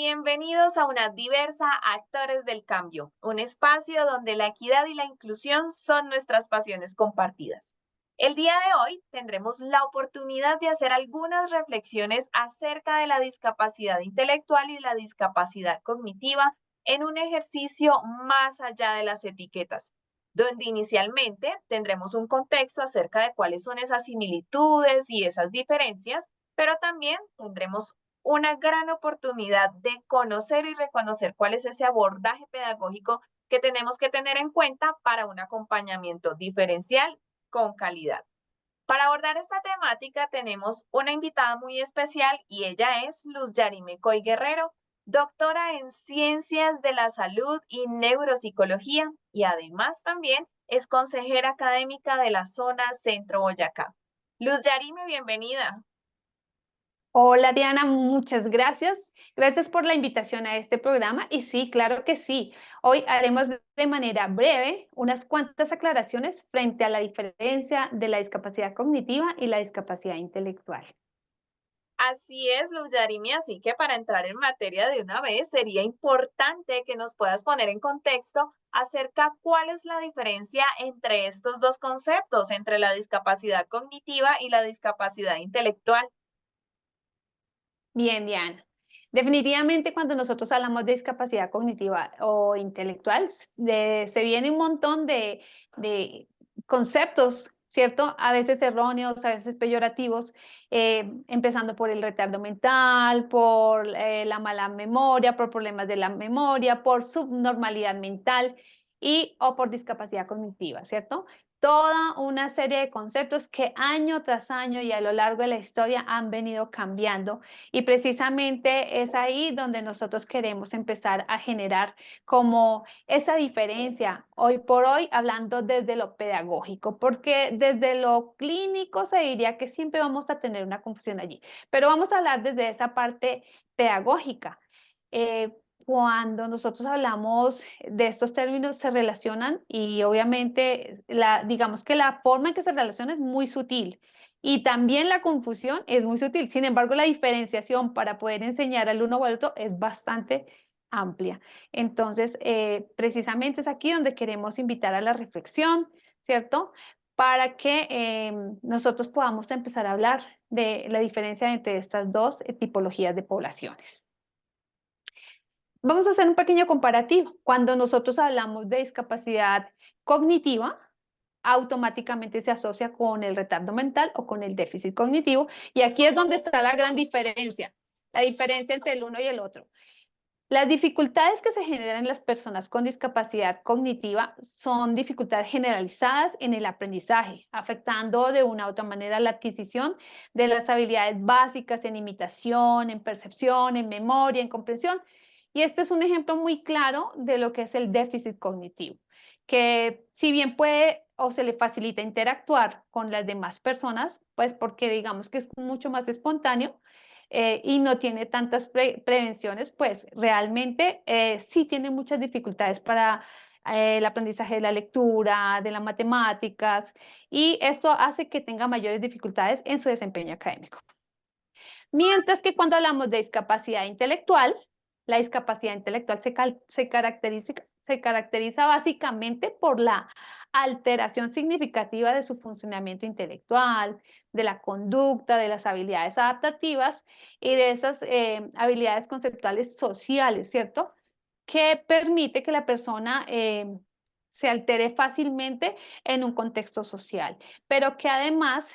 Bienvenidos a una diversa Actores del Cambio, un espacio donde la equidad y la inclusión son nuestras pasiones compartidas. El día de hoy tendremos la oportunidad de hacer algunas reflexiones acerca de la discapacidad intelectual y la discapacidad cognitiva en un ejercicio más allá de las etiquetas, donde inicialmente tendremos un contexto acerca de cuáles son esas similitudes y esas diferencias, pero también tendremos una gran oportunidad de conocer y reconocer cuál es ese abordaje pedagógico que tenemos que tener en cuenta para un acompañamiento diferencial con calidad. Para abordar esta temática tenemos una invitada muy especial y ella es Luz Yarime Coy Guerrero, doctora en Ciencias de la Salud y Neuropsicología y además también es consejera académica de la zona Centro Boyacá. Luz Yarime, bienvenida. Hola Diana, muchas gracias. Gracias por la invitación a este programa. Y sí, claro que sí. Hoy haremos de manera breve unas cuantas aclaraciones frente a la diferencia de la discapacidad cognitiva y la discapacidad intelectual. Así es, Luz Yarimi, así que para entrar en materia de una vez, sería importante que nos puedas poner en contexto acerca cuál es la diferencia entre estos dos conceptos, entre la discapacidad cognitiva y la discapacidad intelectual. Bien, Diana. Definitivamente cuando nosotros hablamos de discapacidad cognitiva o intelectual, se viene un montón de conceptos, ¿cierto? A veces erróneos, a veces peyorativos, empezando por el retardo mental, por la mala memoria, por problemas de la memoria, por subnormalidad mental y o por discapacidad cognitiva, ¿cierto? Toda una serie de conceptos que año tras año y a lo largo de la historia han venido cambiando y precisamente es ahí donde nosotros queremos empezar a generar como esa diferencia, hoy por hoy hablando desde lo pedagógico, porque desde lo clínico se diría que siempre vamos a tener una confusión allí, pero vamos a hablar desde esa parte pedagógica. Eh, Cuando nosotros hablamos de estos términos se relacionan y obviamente digamos que la forma en que se relaciona es muy sutil. Y también la confusión es muy sutil. Sin embargo, la diferenciación para poder enseñar al uno o al otro es bastante amplia. Entonces, precisamente es aquí donde queremos invitar a la reflexión, ¿cierto? Para que nosotros podamos empezar a hablar de la diferencia entre estas dos tipologías de poblaciones. Vamos a hacer un pequeño comparativo. Cuando nosotros hablamos de discapacidad cognitiva, automáticamente se asocia con el retardo mental o con el déficit cognitivo. Y aquí es donde está la diferencia entre el uno y el otro. Las dificultades que se generan en las personas con discapacidad cognitiva son dificultades generalizadas en el aprendizaje, afectando de una u otra manera la adquisición de las habilidades básicas en imitación, en percepción, en memoria, en comprensión. Y este es un ejemplo muy claro de lo que es el déficit cognitivo, que si bien puede o se le facilita interactuar con las demás personas, pues porque digamos que es mucho más espontáneo, y no tiene tantas prevenciones, pues realmente sí tiene muchas dificultades para el aprendizaje de la lectura, de las matemáticas, y esto hace que tenga mayores dificultades en su desempeño académico. Mientras que cuando hablamos de discapacidad intelectual, la discapacidad intelectual se caracteriza básicamente por la alteración significativa de su funcionamiento intelectual, de la conducta, de las habilidades adaptativas y de esas habilidades conceptuales sociales, ¿cierto? Que permite que la persona se altere fácilmente en un contexto social, pero que además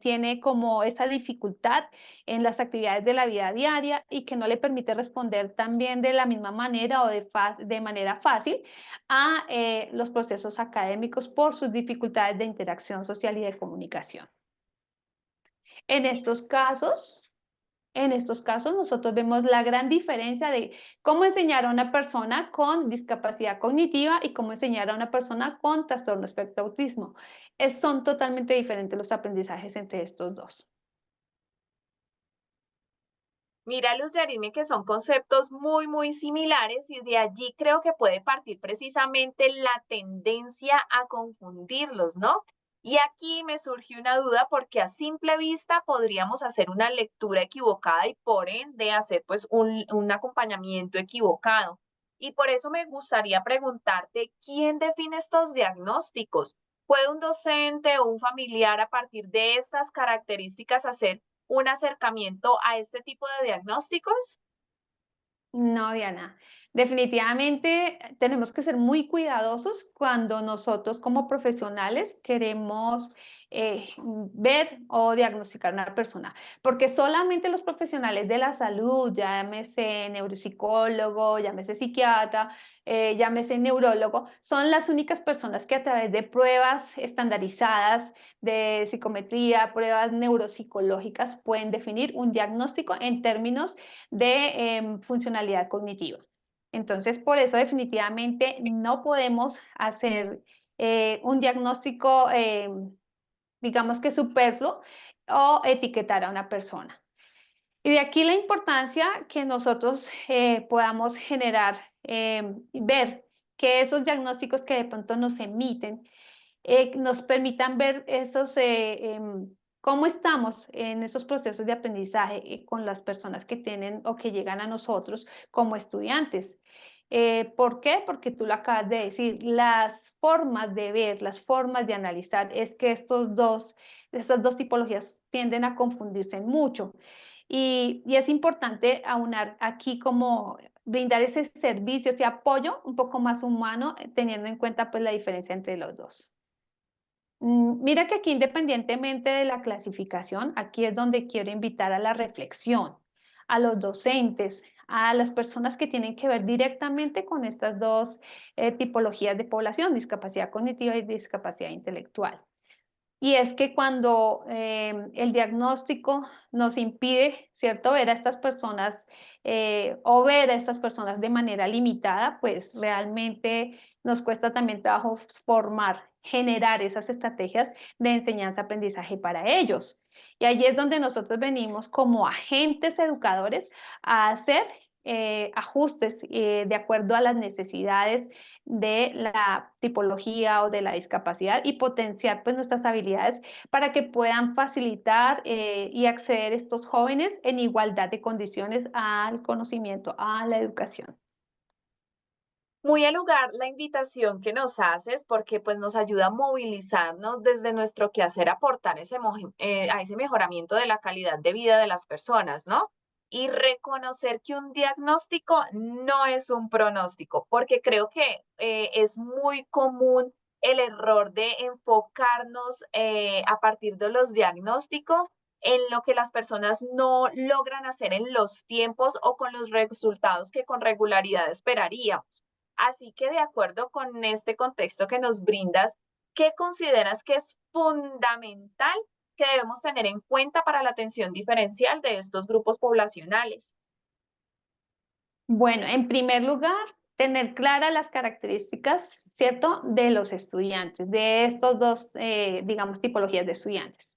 tiene como esa dificultad en las actividades de la vida diaria y que no le permite responder también de la misma manera o de manera fácil a los procesos académicos por sus dificultades de interacción social y de comunicación. En estos casos, en estos casos, nosotros vemos la gran diferencia de cómo enseñar a una persona con discapacidad cognitiva y cómo enseñar a una persona con trastorno espectro autismo. Son totalmente diferentes los aprendizajes entre estos dos. Mira, Luz Yarime, que son conceptos muy similares y de allí creo que puede partir precisamente la tendencia a confundirlos, ¿no? Y aquí me surge una duda porque a simple vista podríamos hacer una lectura equivocada y por ende hacer pues un acompañamiento equivocado. Y por eso me gustaría preguntarte, ¿quién define estos diagnósticos? ¿Puede un docente o un familiar a partir de estas características hacer un acercamiento a este tipo de diagnósticos? No, Diana. Definitivamente tenemos que ser muy cuidadosos cuando nosotros como profesionales queremos ver o diagnosticar a una persona, porque solamente los profesionales de la salud, llámese neuropsicólogo, llámese psiquiatra, llámese neurólogo, son las únicas personas que a través de pruebas estandarizadas de psicometría, pruebas neuropsicológicas, pueden definir un diagnóstico en términos de funcionalidad cognitiva. Entonces, por eso definitivamente no podemos hacer un diagnóstico, digamos que superfluo o etiquetar a una persona. Y de aquí la importancia que nosotros podamos generar, ver que esos diagnósticos que de pronto nos emiten nos permitan ver cómo estamos en esos procesos de aprendizaje con las personas que tienen o que llegan a nosotros como estudiantes. ¿Por qué? Porque tú lo acabas de decir, las formas de ver, las formas de analizar, es que estas dos tipologías tienden a confundirse mucho. Y es importante aunar aquí como brindar ese servicio, ese apoyo un poco más humano, teniendo en cuenta pues la diferencia entre los dos. Mira que aquí, independientemente de la clasificación, aquí es donde quiero invitar a la reflexión, a los docentes, a las personas que tienen que ver directamente con estas dos tipologías de población, discapacidad cognitiva y discapacidad intelectual. Y es que cuando el diagnóstico nos impide, ¿cierto?, ver a estas personas o ver a estas personas de manera limitada, pues realmente nos cuesta también trabajo formar, generar esas estrategias de enseñanza-aprendizaje para ellos. Y allí es donde nosotros venimos como agentes educadores a hacer ajustes de acuerdo a las necesidades de la tipología o de la discapacidad y potenciar pues nuestras habilidades para que puedan facilitar y acceder estos jóvenes en igualdad de condiciones al conocimiento, a la educación. Muy al lugar la invitación que nos haces porque pues nos ayuda a movilizarnos desde nuestro quehacer, aportar a ese mejoramiento de la calidad de vida de las personas, ¿no? Y reconocer que un diagnóstico no es un pronóstico, porque creo que es muy común el error de enfocarnos a partir de los diagnósticos en lo que las personas no logran hacer en los tiempos o con los resultados que con regularidad esperaríamos. Así que de acuerdo con este contexto que nos brindas, ¿qué consideras que es fundamental que debemos tener en cuenta para la atención diferencial de estos grupos poblacionales? Bueno, en primer lugar, tener claras las características, ¿cierto?, de los estudiantes, de estos dos, digamos, tipologías de estudiantes.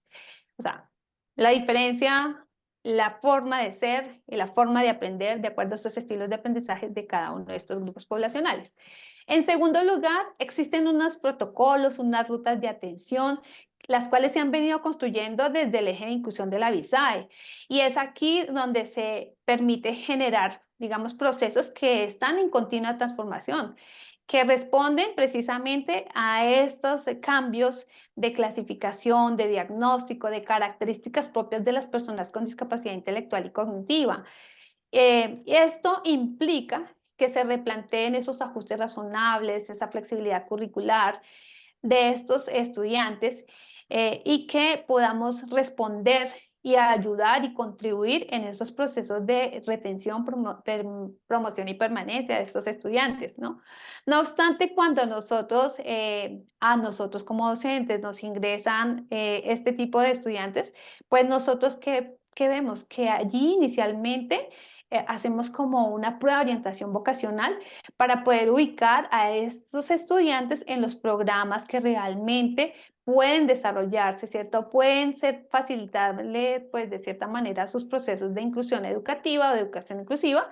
O sea, la diferencia, la forma de ser y la forma de aprender de acuerdo a estos estilos de aprendizaje de cada uno de estos grupos poblacionales. En segundo lugar, existen unos protocolos, unas rutas de atención, las cuales se han venido construyendo desde el eje de inclusión de la VISAE. Y es aquí donde se permite generar, digamos, procesos que están en continua transformación, que responden precisamente a estos cambios de clasificación, de diagnóstico, de características propias de las personas con discapacidad intelectual y cognitiva. Esto implica que se replanteen esos ajustes razonables, esa flexibilidad curricular de estos estudiantes y que podamos responder y ayudar y contribuir en esos procesos de retención, promoción y permanencia de estos estudiantes, ¿no? No obstante, cuando a nosotros como docentes nos ingresan este tipo de estudiantes, pues nosotros que vemos que allí inicialmente hacemos como una prueba de orientación vocacional para poder ubicar a estos estudiantes en los programas que realmente pueden desarrollarse, ¿cierto? Pueden ser facilitarle, pues, de cierta manera sus procesos de inclusión educativa o de educación inclusiva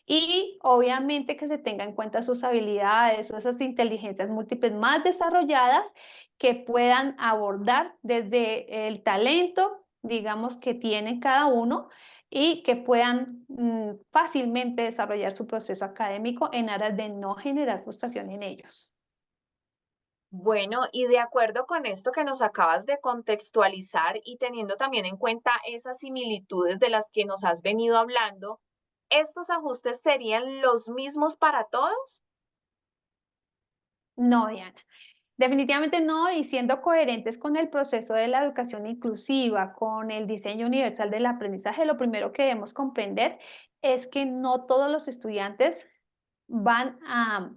y obviamente que se tenga en cuenta sus habilidades o esas inteligencias múltiples más desarrolladas que puedan abordar desde el talento, digamos, que tiene cada uno y que puedan fácilmente desarrollar su proceso académico en aras de no generar frustración en ellos. Bueno, y de acuerdo con esto que nos acabas de contextualizar y teniendo también en cuenta esas similitudes de las que nos has venido hablando, ¿estos ajustes serían los mismos para todos? No, Diana. Definitivamente no, y siendo coherentes con el proceso de la educación inclusiva, con el diseño universal del aprendizaje, lo primero que debemos comprender es que no todos los estudiantes van a,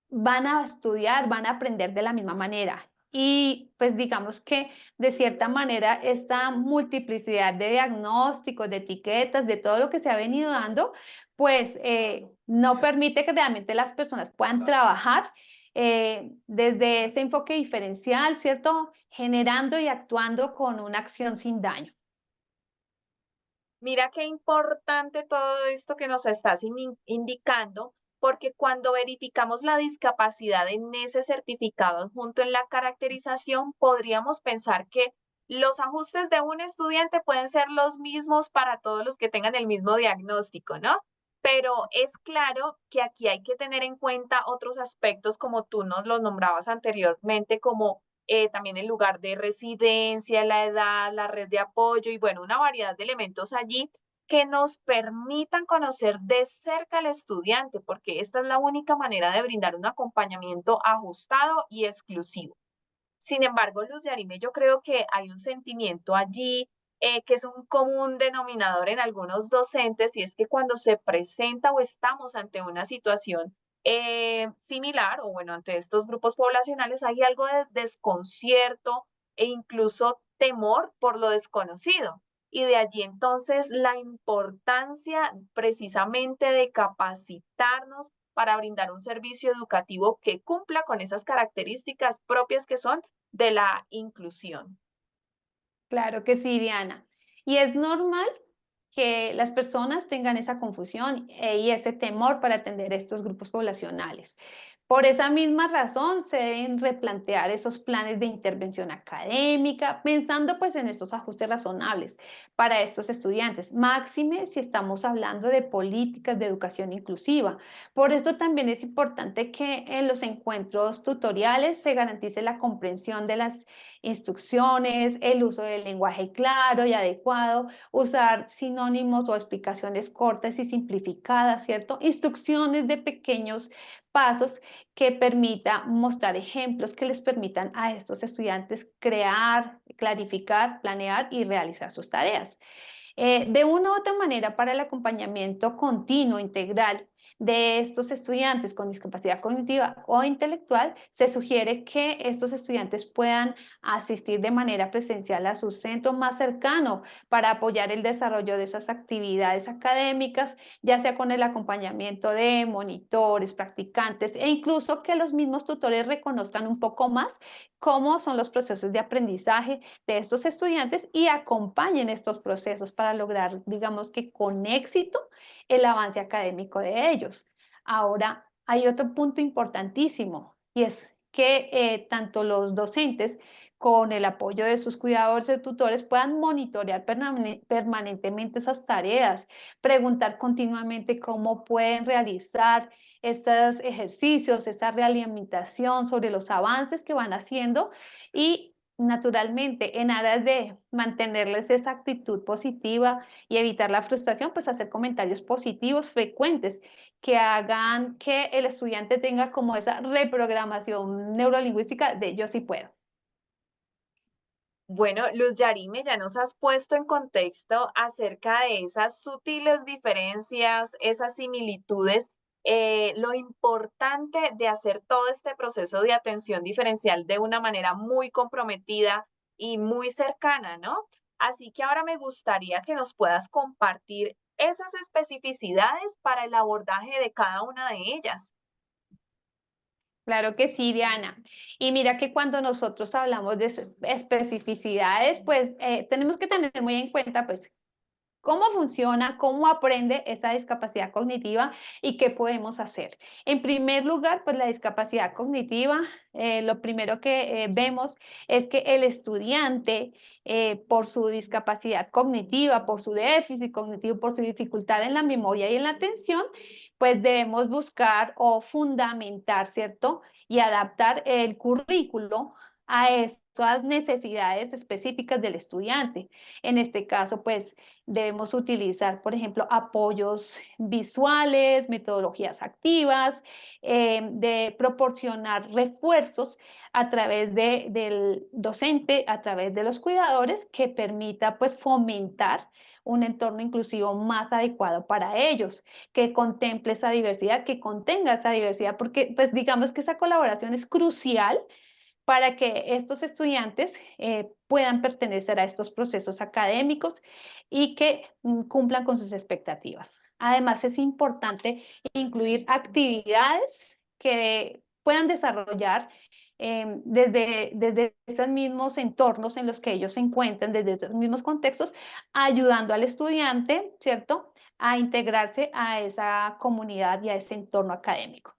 van a estudiar, van a aprender de la misma manera. Y pues digamos que de cierta manera esta multiplicidad de diagnósticos, de etiquetas, de todo lo que se ha venido dando, pues no permite que realmente las personas puedan trabajar desde ese enfoque diferencial, ¿cierto? Generando y actuando con una acción sin daño. Mira qué importante todo esto que nos estás indicando, porque cuando verificamos la discapacidad en ese certificado junto en la caracterización, podríamos pensar que los ajustes de un estudiante pueden ser los mismos para todos los que tengan el mismo diagnóstico, ¿no? Pero es claro que aquí hay que tener en cuenta otros aspectos como tú nos los nombrabas anteriormente, como también el lugar de residencia, la edad, la red de apoyo y bueno, una variedad de elementos allí que nos permitan conocer de cerca al estudiante, porque esta es la única manera de brindar un acompañamiento ajustado y exclusivo. Sin embargo, Luz Yarime, yo creo que hay un sentimiento allí que es un común denominador en algunos docentes y es que cuando se presenta o estamos ante una situación similar o bueno, ante estos grupos poblacionales hay algo de desconcierto e incluso temor por lo desconocido. Y de allí entonces la importancia precisamente de capacitarnos para brindar un servicio educativo que cumpla con esas características propias que son de la inclusión. Claro que sí, Diana. Y es normal que las personas tengan esa confusión y ese temor para atender estos grupos poblacionales. Por esa misma razón, se deben replantear esos planes de intervención académica, pensando pues en estos ajustes razonables para estos estudiantes, máxime si estamos hablando de políticas de educación inclusiva. Por esto también es importante que en los encuentros tutoriales se garantice la comprensión de las instrucciones, el uso del lenguaje claro y adecuado, usar sinónimos o explicaciones cortas y simplificadas, ¿cierto? Instrucciones de pequeños pasos que permita mostrar ejemplos que les permitan a estos estudiantes crear, clarificar, planear y realizar sus tareas. De una u otra manera, para el acompañamiento continuo, integral de estos estudiantes con discapacidad cognitiva o intelectual, se sugiere que estos estudiantes puedan asistir de manera presencial a su centro más cercano para apoyar el desarrollo de esas actividades académicas, ya sea con el acompañamiento de monitores, practicantes e incluso que los mismos tutores reconozcan un poco más cómo son los procesos de aprendizaje de estos estudiantes y acompañen estos procesos para lograr, digamos que con éxito, el avance académico de ellos. Ahora, hay otro punto importantísimo y es que tanto los docentes con el apoyo de sus cuidadores y tutores puedan monitorear permanentemente esas tareas, preguntar continuamente cómo pueden realizar estos ejercicios, esa realimentación sobre los avances que van haciendo y naturalmente en aras de mantenerles esa actitud positiva y evitar la frustración, pues hacer comentarios positivos frecuentes que hagan que el estudiante tenga como esa reprogramación neurolingüística de yo sí puedo. Bueno, Luz Yarime, ya nos has puesto en contexto acerca de esas sutiles diferencias, esas similitudes, lo importante de hacer todo este proceso de atención diferencial de una manera muy comprometida y muy cercana, ¿no? Así que ahora me gustaría que nos puedas compartir esas especificidades para el abordaje de cada una de ellas. Claro que sí, Diana. Y mira que cuando nosotros hablamos de especificidades, pues tenemos que tener muy en cuenta, pues, cómo funciona, cómo aprende esa discapacidad cognitiva y qué podemos hacer. En primer lugar, pues la discapacidad cognitiva, lo primero que vemos es que el estudiante, por su discapacidad cognitiva, por su déficit cognitivo, por su dificultad en la memoria y en la atención, pues debemos buscar o fundamentar, ¿cierto? Y adaptar el currículo a estas necesidades específicas del estudiante. En este caso, pues debemos utilizar, por ejemplo, apoyos visuales, metodologías activas, de proporcionar refuerzos a través del docente, a través de los cuidadores, que permita pues fomentar un entorno inclusivo más adecuado para ellos, que contemple esa diversidad, que contenga esa diversidad, porque pues digamos que esa colaboración es crucial para que estos estudiantes puedan pertenecer a estos procesos académicos y que cumplan con sus expectativas. Además, es importante incluir actividades que puedan desarrollar desde esos mismos entornos en los que ellos se encuentran, desde esos mismos contextos, ayudando al estudiante, ¿cierto?, a integrarse a esa comunidad y a ese entorno académico.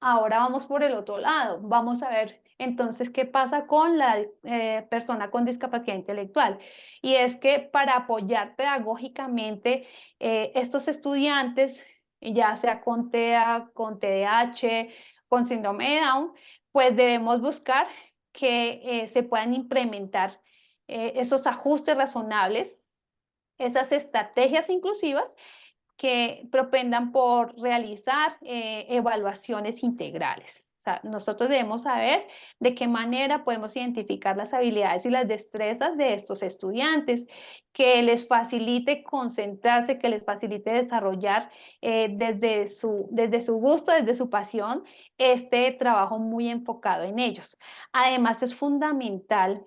Ahora vamos por el otro lado. Vamos a ver entonces qué pasa con la persona con discapacidad intelectual. Y es que para apoyar pedagógicamente estos estudiantes, ya sea con TEA, con TDAH, con síndrome de Down, pues debemos buscar que se puedan implementar esos ajustes razonables, esas estrategias inclusivas que propendan por realizar evaluaciones integrales. O sea, nosotros debemos saber de qué manera podemos identificar las habilidades y las destrezas de estos estudiantes, que les facilite concentrarse, que les facilite desarrollar desde su gusto, desde su pasión, este trabajo muy enfocado en ellos. Además, es fundamental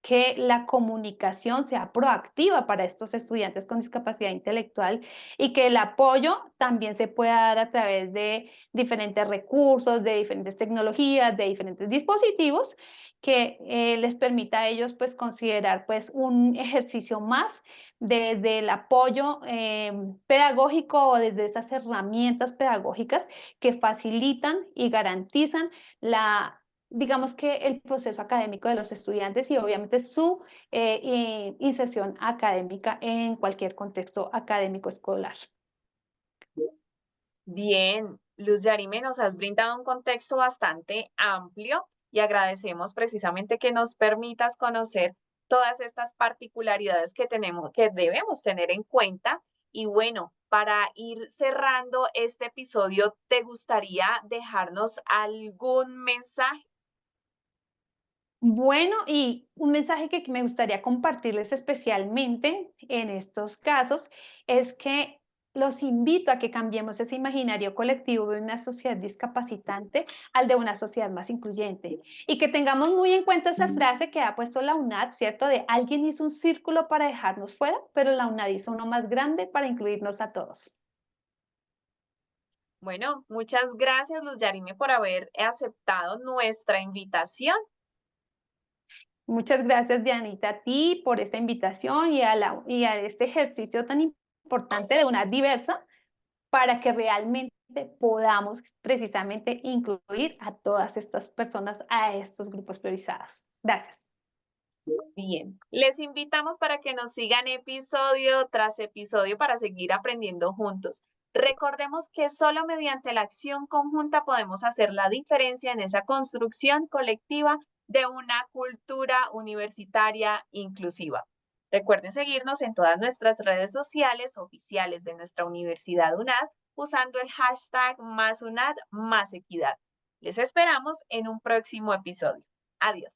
que la comunicación sea proactiva para estos estudiantes con discapacidad intelectual y que el apoyo también se pueda dar a través de diferentes recursos, de diferentes tecnologías, de diferentes dispositivos que les permita a ellos pues considerar pues un ejercicio más desde el apoyo pedagógico o desde esas herramientas pedagógicas que facilitan y garantizan la, digamos que el proceso académico de los estudiantes y obviamente su inserción académica en cualquier contexto académico escolar. Bien, Luz Yarime, nos has brindado un contexto bastante amplio y agradecemos precisamente que nos permitas conocer todas estas particularidades que tenemos, que debemos tener en cuenta. Y bueno, para ir cerrando este episodio, ¿te gustaría dejarnos algún mensaje? Bueno, y un mensaje que me gustaría compartirles especialmente en estos casos es que los invito a que cambiemos ese imaginario colectivo de una sociedad discapacitante al de una sociedad más incluyente y que tengamos muy en cuenta esa frase que ha puesto la UNAD, ¿cierto? De alguien hizo un círculo para dejarnos fuera, pero la UNAD hizo uno más grande para incluirnos a todos. Bueno, muchas gracias, Luz Yarime, por haber aceptado nuestra invitación. Muchas gracias, Dianita, a ti por esta invitación y a este ejercicio tan importante de una diversa para que realmente podamos precisamente incluir a todas estas personas, a estos grupos priorizados. Gracias. Bien, les invitamos para que nos sigan episodio tras episodio para seguir aprendiendo juntos. Recordemos que solo mediante la acción conjunta podemos hacer la diferencia en esa construcción colectiva de una cultura universitaria inclusiva. Recuerden seguirnos en todas nuestras redes sociales oficiales de nuestra Universidad UNAD usando el hashtag #MásUNAD, más equidad. Les esperamos en un próximo episodio. Adiós.